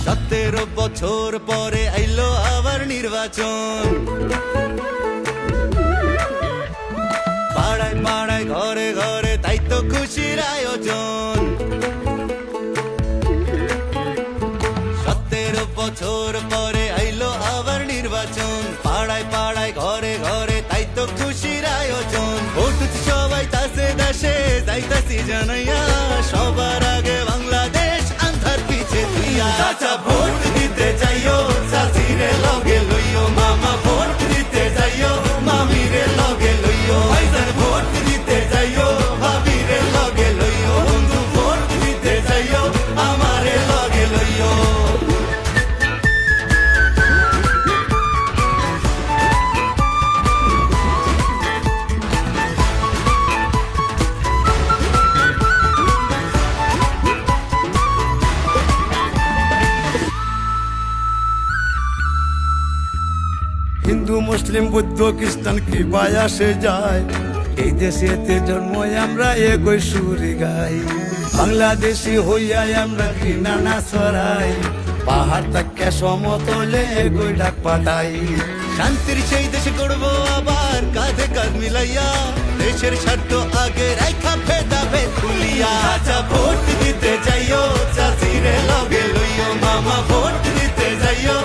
17 বছর পরে আইলো আবার নির্বাচন। পাড়ায় পাড়ায় ঘরে ঘরে তাই তো খুশির আয়োজন। 17 বছর পরে আইলো আবার নির্বাচন। পাড়ায় পাড়ায় ঘরে ঘরে তাই তো খুশির আয়োজন। ভোট সবাই তাসে দেশে যাইতাছি জানাইয়া, সবার আগে বাংলাদেশ আন্ধার পিছে তুইয়া। চাচা ভোট দিতে যাইও, চাচিরে লগে লইও, মামা ভোট দিতে যাইও, মামিরে লগে লইও, ভাইজান ভোট দিতে যাইও, ভাবিরে লগে লইও, বন্ধু ভোট দিতে যাইও, আমারে লগে লইও। হিন্দু মুসলিম বৌদ্ধ খ্রিস্টান কৃপায় আসে যায়, এই দেশেতে জন্ম আমরা একই সুরে গাই। বাংলাদেশি হইয়া আমরা ঘৃণা না ছড়াই, পাহাড় তাকে সমতলে একই ডাক পাঠাই। শান্তির সেই দেশে গড়বো আবার কাঁধে কাঁধ মিলাইয়া, দেশের স্বার্থ আগে রাইখা ভেদাভেদ ভুলিয়া। চাচা ভোট দিতে যাইও, চাচিরে লগে লইও, মামা ভোট দিতে যাইও,